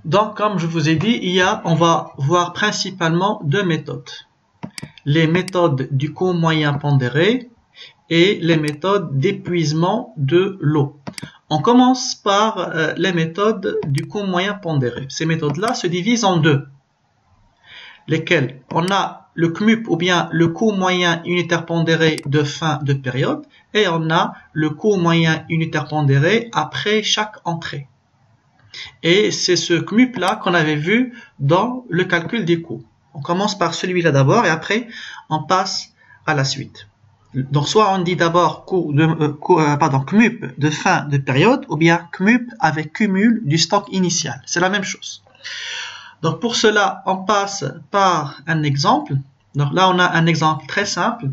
Donc, comme je vous ai dit, on va voir principalement deux méthodes. Les méthodes du coût moyen pondéré et les méthodes d'épuisement de l'eau. On commence par les méthodes du coût moyen pondéré. Ces méthodes-là se divisent en deux, lesquelles on a le CMUP ou bien le coût moyen unitaire pondéré de fin de période et on a le coût moyen unitaire pondéré après chaque entrée. Et c'est ce CMUP-là qu'on avait vu dans le calcul des coûts. On commence par celui-là d'abord et après on passe à la suite. Donc soit on dit d'abord CMUP de fin de période ou bien CMUP avec cumul du stock initial. C'est la même chose. Donc pour cela, on passe par un exemple. Donc là, on a un exemple très simple,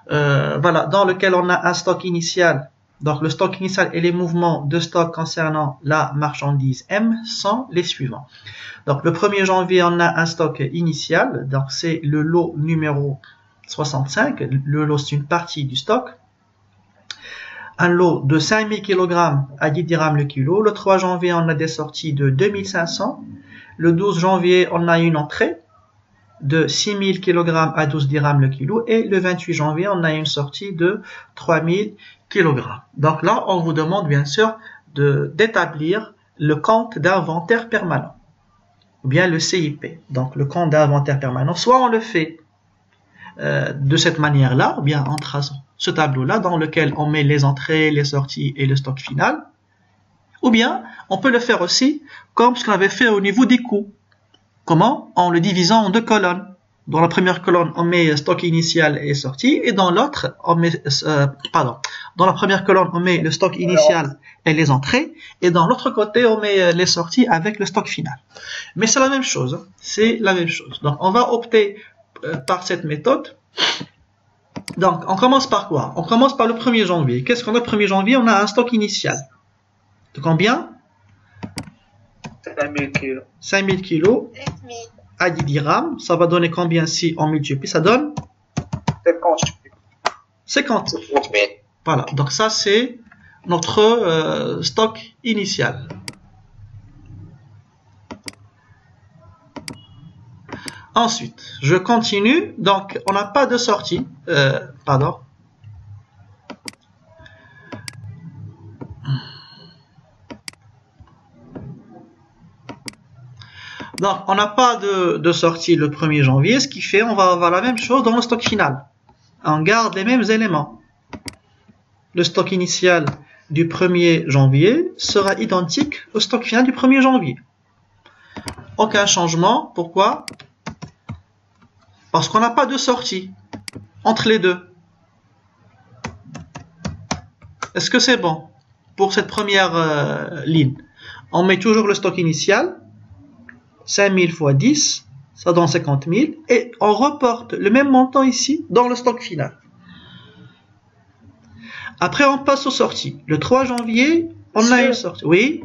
voilà, dans lequel on a un stock initial. Donc le stock initial et les mouvements de stock concernant la marchandise M sont les suivants. Donc le 1er janvier, on a un stock initial. Donc c'est le lot numéro 65. Le lot, c'est une partie du stock. Un lot de 5000 kg à 10 dirhams le kilo. Le 3 janvier, on a des sorties de 2500. Le 12 janvier, on a une entrée de 6000 kg à 12 dirhams le kilo. Et le 28 janvier, on a une sortie de 3000 kg. Donc là, on vous demande bien sûr d'établir le compte d'inventaire permanent. Ou bien le CIP. Donc le compte d'inventaire permanent. Soit on le fait de cette manière-là, ou bien en traçant ce tableau-là dans lequel on met les entrées, les sorties et le stock final. Ou bien, on peut le faire aussi comme ce qu'on avait fait au niveau des coûts. Comment? En le divisant en deux colonnes. Dans la première colonne, on met stock initial et sortie, et dans l'autre, on met, dans la première colonne, on met le stock initial et les entrées, et dans l'autre côté, on met les sorties avec le stock final. Mais c'est la même chose. C'est la même chose. Donc, on va opter par cette méthode. Donc, on commence par quoi? On commence par le 1er janvier. Qu'est-ce qu'on a le 1er janvier? On a un stock initial. De combien? 5000 kg. 5000 kg à 10 dirhams. Ça va donner combien si on multiplie? Ça donne 50 000. Voilà. Donc ça, c'est notre stock initial. Ensuite, je continue. Donc, on n'a pas de sortie. Donc, on n'a pas de sortie le 1er janvier, ce qui fait on va avoir la même chose dans le stock final. On garde les mêmes éléments. Le stock initial du 1er janvier sera identique au stock final du 1er janvier. Aucun changement. Pourquoi? Parce qu'on n'a pas de sortie entre les deux. Est-ce que c'est bon pour cette première ligne? On met toujours le stock initial. 5000 fois 10, ça donne 50 000. Et on reporte le même montant ici dans le stock final. Après, on passe aux sorties. Le 3 janvier, on a une sortie. Oui.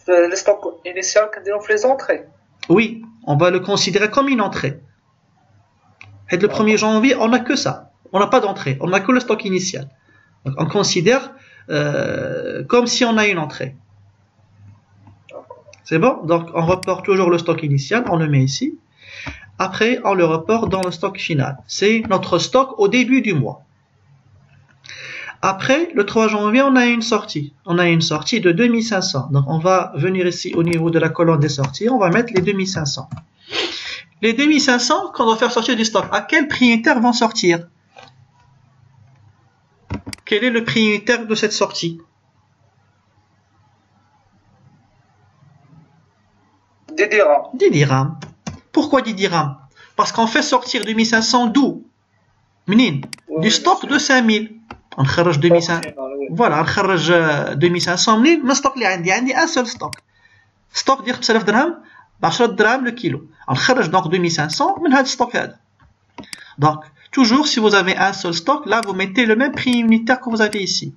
Le stock initial que nous faisons les entrées. Oui, on va le considérer comme une entrée. Et le 1er janvier, on n'a que ça. On n'a pas d'entrée. On n'a que le stock initial. Donc, on considère comme si on a une entrée. C'est bon? Donc, on reporte toujours le stock initial, on le met ici. Après, on le reporte dans le stock final. C'est notre stock au début du mois. Après, le 3 janvier, on a une sortie. On a une sortie de 2500. Donc, on va venir ici au niveau de la colonne des sorties. On va mettre les 2500. Les 2500, qu'on va faire sortir du stock, à quel prix unitaire vont sortir? Quel est le prix unitaire de cette sortie? 10 dirhams. 10 dirhams. Pourquoi 10 dirhams? Parce qu'on fait sortir 2500 d'où? Du stock de 5000. On خرج 2500. Voilà, on خرج 2500 منين؟ من الستوك اللي عندي un seul stock. ستوك ديال 5000 درهم ب 10 درهم le kilo. On خرج donc 2500 من هذا الستوك هذا. Donc, toujours si vous avez un seul stock, là vous mettez le même prix unitaire que vous avez ici.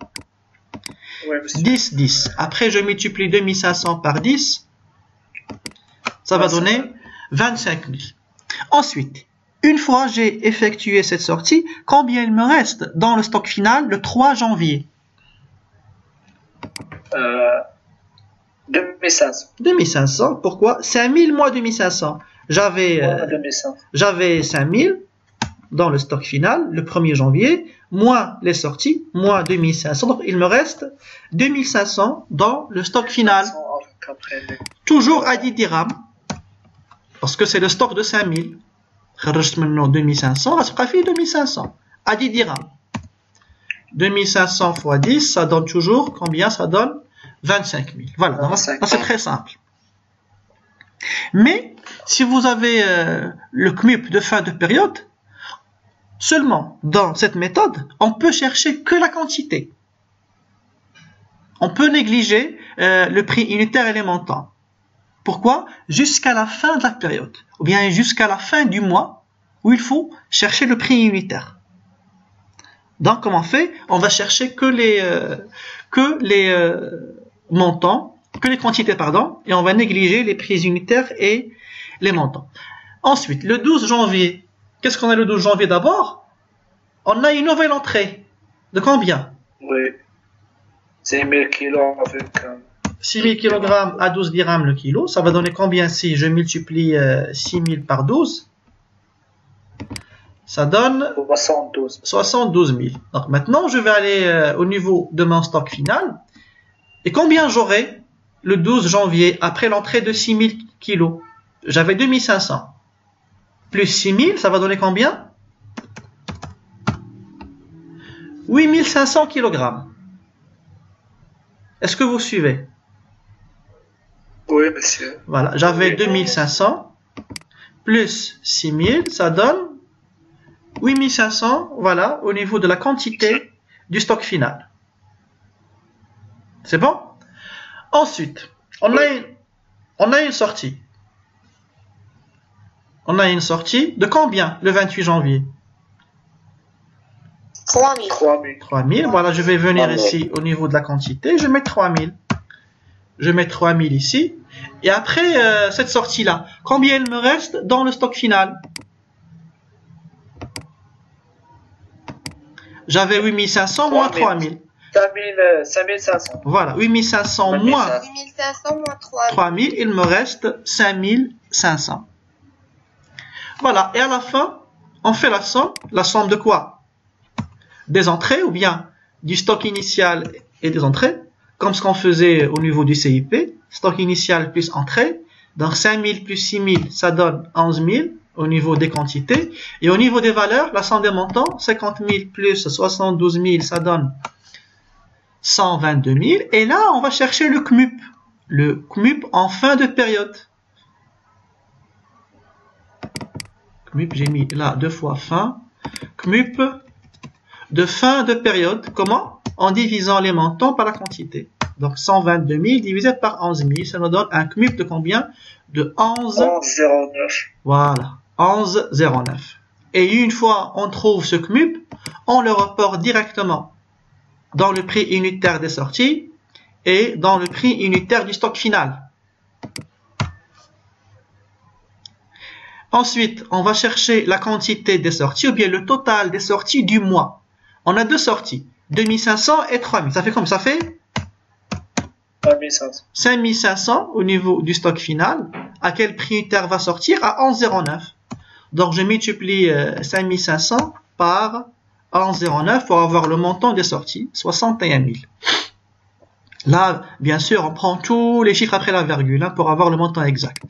10, 10. Après, je multiplie 2500 par 10. Ça va donner 25 000. Ensuite, une fois j'ai effectué cette sortie, combien il me reste dans le stock final le 3 janvier? 2500. 2500, pourquoi 5000 moins 2500. J'avais 5000 dans le stock final, le 1er janvier, moins les sorties, moins 2500. Donc, il me reste 2500 dans le stock final. Toujours à 10 dirhams, parce que c'est le stock de 5000. خرجت منه 2500, غتبقى فيه 2500 à 10 dirhams. 2500 fois 10, ça donne toujours combien? Ça donne 25 000. Voilà, c'est très simple. Mais si vous avez le CMUP de fin de période, seulement dans cette méthode, on peut chercher que la quantité. On peut négliger le prix unitaire et les montants. Pourquoi? Jusqu'à la fin de la période, ou bien jusqu'à la fin du mois, où il faut chercher le prix unitaire. Donc, comment on fait? On va chercher que les montants, que les quantités, pardon, et on va négliger les prix unitaires et les montants. Ensuite, le 12 janvier, qu'est-ce qu'on a le 12 janvier d'abord? On a une nouvelle entrée. De combien? Oui. 6000 kilos avec... 6000 kg à 12 dirhams le kilo, ça va donner combien si je multiplie 6000 par 12? Ça donne 72 000. Donc maintenant, je vais aller au niveau de mon stock final. Et combien j'aurai le 12 janvier après l'entrée de 6000 kg? J'avais 2500. Plus 6000, ça va donner combien? 8500 kg. Est-ce que vous suivez? Oui, monsieur. Voilà, j'avais 2500 plus 6000, ça donne 8500, voilà, au niveau de la quantité du stock final. C'est bon? Ensuite, on a une sortie. On a une sortie de combien le 28 janvier? 3000. 3000, voilà, je vais venir ici au niveau de la quantité, je mets 3000. Je mets 3000 ici. Et après cette sortie-là, combien il me reste dans le stock final? J'avais 8500 moins 3000. 5500. Voilà, 8500 moins 8500 moins 3000, il me reste 5500. Voilà, et à la fin, on fait la somme de quoi? Des entrées ou bien du stock initial et des entrées, comme ce qu'on faisait au niveau du CIP, stock initial plus entrée. Donc 5000 plus 6000, ça donne 11 000 au niveau des quantités. Et au niveau des valeurs, la somme des montants, 50 000 plus 72 000, ça donne 122 000. Et là, on va chercher le CMUP. Le CMUP en fin de période. CMUP, j'ai mis là 2 fois fin. CMUP de fin de période. Comment? En divisant les montants par la quantité. Donc 122 000 divisé par 11 000, ça nous donne un CMUP de combien? De 11,09. Voilà, 11,09. Et une fois on trouve ce CMUP, on le reporte directement dans le prix unitaire des sorties et dans le prix unitaire du stock final. Ensuite, on va chercher la quantité des sorties ou bien le total des sorties du mois. On a deux sorties, 2500 et 3000. Ça fait comme ça fait 5500 au niveau du stock final. À quel prix unitaire va sortir? À 11,09. Donc je multiplie 5500 par 11,09 pour avoir le montant des sorties, 61 000. Là, bien sûr, on prend tous les chiffres après la virgule pour avoir le montant exact.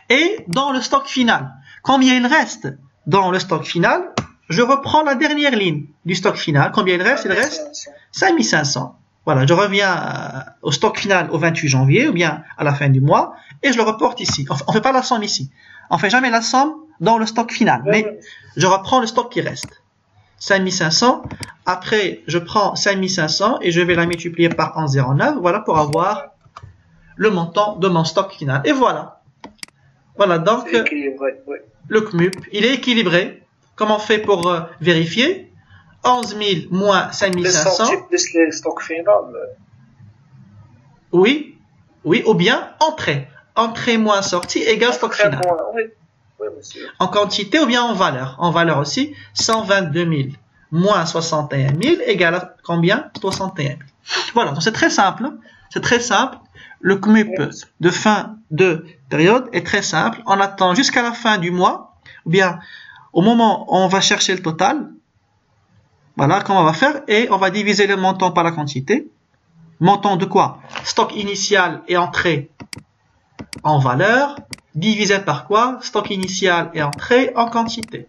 Et dans le stock final, combien il reste dans le stock final? Je reprends la dernière ligne du stock final. Combien il reste? Il reste 5500. Voilà, je reviens au stock final au 28 janvier ou bien à la fin du mois et je le reporte ici. On ne fait pas la somme ici. On ne fait jamais la somme dans le stock final, mais je reprends le stock qui reste. 5500. Après, je prends 5500 et je vais la multiplier par 11,09. Voilà pour avoir le montant de mon stock final. Et voilà. Voilà donc le CMUP. Il est équilibré. Comment on fait pour vérifier? 11 000 moins 5500. Les stocks final. Oui. Oui, ou bien entrée. Entrée moins sortie égale stock final. Oui, monsieur. En quantité ou bien en valeur. En valeur aussi, 122 000 moins 61 000 égale à combien? 61 000. Voilà, donc c'est très simple. C'est très simple. le CMUP de fin de période est très simple. On attend jusqu'à la fin du mois, ou bien au moment où on va chercher le total. Voilà comment on va faire, et on va diviser le montant par la quantité. Montant de quoi? Stock initial et entrée en valeur, divisé par quoi? Stock initial et entrée en quantité.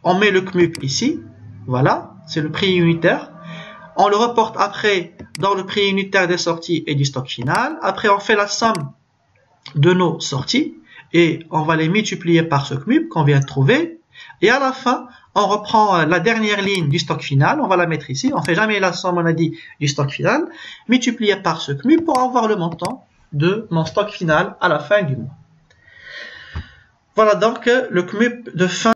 On met le CMUP ici, voilà, c'est le prix unitaire. On le reporte après dans le prix unitaire des sorties et du stock final. Après, on fait la somme de nos sorties et on va les multiplier par ce CMUP qu'on vient de trouver. Et à la fin, on reprend la dernière ligne du stock final, on va la mettre ici. On ne fait jamais la somme, on a dit, du stock final, multiplié par ce CMUP pour avoir le montant de mon stock final à la fin du mois. Voilà donc le CMUP de fin